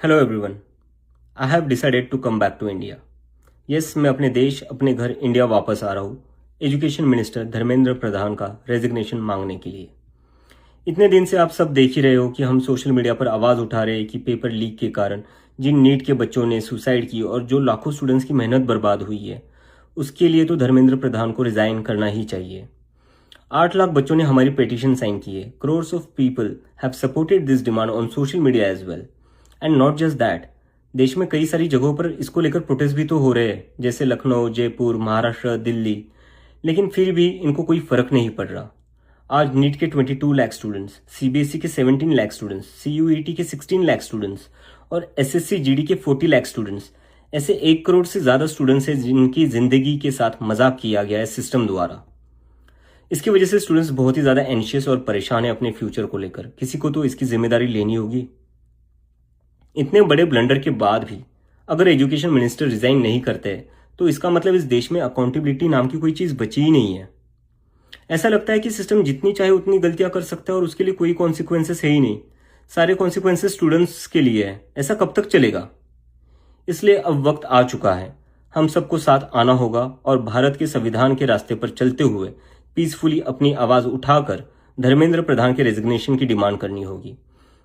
Hello everyone, I have decided to come back to India. Yes, मैं अपने देश, अपने घर इंडिया वापस आ रहा हूँ एजुकेशन मिनिस्टर धर्मेंद्र प्रधान का रेजिग्नेशन मांगने के लिए। इतने दिन से आप सब देख ही रहे हो कि हम सोशल मीडिया पर आवाज़ उठा रहे हैं कि पेपर लीक के कारण जिन नीट के बच्चों ने सुसाइड की और जो लाखों स्टूडेंट्स की मेहनत बर्बाद हुई है, उसके लिए तो धर्मेंद्र प्रधान को रिजाइन करना ही चाहिए। 8 लाख बच्चों ने हमारी पिटीशन साइन की है। Crores of people have supported this demand on social media as well. And not just that, देश में कई सारी जगहों पर इसको लेकर प्रोटेस्ट भी तो हो रहे हैं, जैसे लखनऊ, जयपुर, महाराष्ट्र, दिल्ली। लेकिन फिर भी इनको कोई फर्क नहीं पड़ रहा। आज नीट के 22 लाख स्टूडेंट्स, सीबीएसई के 17 लाख स्टूडेंट्स, सीयूईटी के 16 लाख स्टूडेंट्स और एसएससी जीडी के 40 लाख स्टूडेंट्स, ऐसे 1 करोड़ से ज्यादा स्टूडेंट्स हैं जिनकी जिंदगी के साथ मजाक किया गया है सिस्टम द्वारा। इसकी वजह से स्टूडेंट्स बहुत ही ज्यादा एंशियस और परेशान है अपने फ्यूचर को लेकर। किसी को तो इसकी जिम्मेदारी लेनी होगी। इतने बड़े ब्लंडर के बाद भी अगर एजुकेशन मिनिस्टर रिजाइन नहीं करते तो इसका मतलब इस देश में अकाउंटेबिलिटी नाम की कोई चीज बची ही नहीं है। ऐसा लगता है कि सिस्टम जितनी चाहे उतनी गलतियां कर सकता है और उसके लिए कोई कॉन्सिक्वेंसेस है ही नहीं। सारे कॉन्सिक्वेंसेस स्टूडेंट्स के लिए है। ऐसा कब तक चलेगा? इसलिए अब वक्त आ चुका है, हम सबको साथ आना होगा और भारत के संविधान के रास्ते पर चलते हुए पीसफुली अपनी आवाज उठाकर धर्मेंद्र प्रधान के रेजिग्नेशन की डिमांड करनी होगी।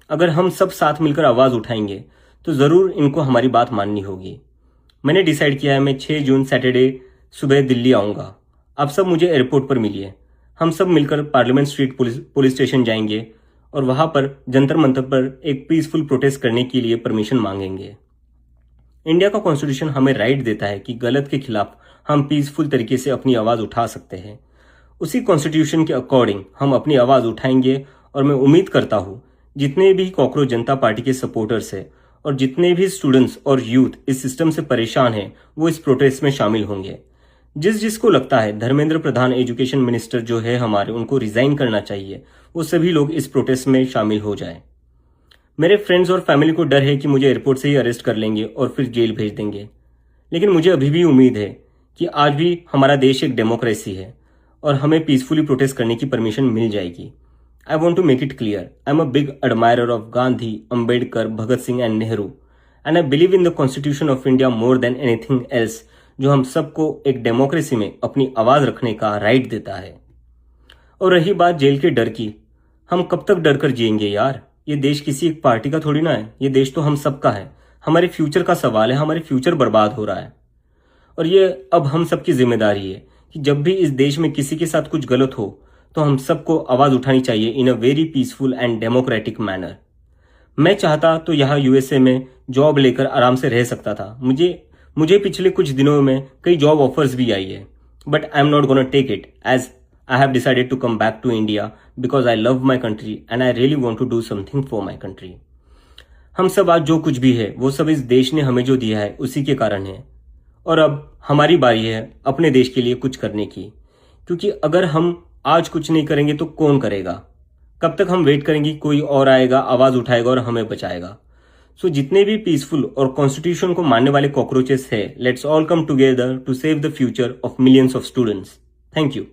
अगर हम सब साथ मिलकर आवाज उठाएंगे तो जरूर इनको हमारी बात माननी होगी। मैंने डिसाइड किया है, मैं 6 जून सैटरडे सुबह दिल्ली आऊंगा। आप सब मुझे एयरपोर्ट पर मिलिए। हम सब मिलकर पार्लियामेंट स्ट्रीट पुलिस स्टेशन जाएंगे और वहां पर जंतर मंतर पर एक पीसफुल प्रोटेस्ट करने के लिए परमिशन मांगेंगे। इंडिया का कॉन्स्टिट्यूशन हमें राइट देता है कि गलत के खिलाफ हम पीसफुल तरीके से अपनी आवाज उठा सकते हैं। उसी कॉन्स्टिट्यूशन के अकॉर्डिंग हम अपनी आवाज उठाएंगे और मैं उम्मीद करता हूं जितने भी कॉकरोच जनता पार्टी के सपोर्टर्स हैं और जितने भी स्टूडेंट्स और यूथ इस सिस्टम से परेशान हैं वो इस प्रोटेस्ट में शामिल होंगे। जिसको लगता है धर्मेंद्र प्रधान एजुकेशन मिनिस्टर जो है हमारे, उनको रिजाइन करना चाहिए, वो सभी लोग इस प्रोटेस्ट में शामिल हो जाएं। मेरे फ्रेंड्स और फैमिली को डर है कि मुझे एयरपोर्ट से ही अरेस्ट कर लेंगे और फिर जेल भेज देंगे। लेकिन मुझे अभी भी उम्मीद है कि आज भी हमारा देश एक डेमोक्रेसी है और हमें पीसफुली प्रोटेस्ट करने की परमिशन मिल जाएगी। I want to make it clear, I'm a big admirer of Gandhi, Ambedkar, Bhagat Singh and Nehru, and I believe in the Constitution of India more than anything else, जो हम सबको एक democracy में अपनी आवाज रखने का राइट देता है। और रही बात जेल के डर की, हम कब तक डर कर जिएंगे यार? ये देश किसी एक पार्टी का थोड़ी ना है, ये देश तो हम सबका है। हमारे फ्यूचर का सवाल है, हमारे फ्यूचर बर्बाद हो रहा है और ये अब हम सबकी जिम्मेदारी है कि जब भी इस देश में किसी के साथ कुछ गलत हो तो हम सबको आवाज उठानी चाहिए in a very peaceful and democratic manner. मैं चाहता तो यहाँ यूएसए में जॉब लेकर आराम से रह सकता था। मुझे पिछले कुछ दिनों में कई जॉब ऑफर्स भी आई है, but I am not gonna take it as I have decided to come back to India because I love my country and I really want to do something for my country. हम सब आज जो कुछ भी है वो सब इस देश ने हमें जो दिया है उसी के कारण है और अब हमारी बारी है अपने देश के लिए कुछ करने की, क्योंकि अगर हम आज कुछ नहीं करेंगे तो कौन करेगा? कब तक हम वेट करेंगे कोई और आएगा, आवाज उठाएगा और हमें बचाएगा? सो जितने भी पीसफुल और कॉन्स्टिट्यूशन को मानने वाले कॉकरोचेस है, let's all come together to save the future of millions of students. Thank you.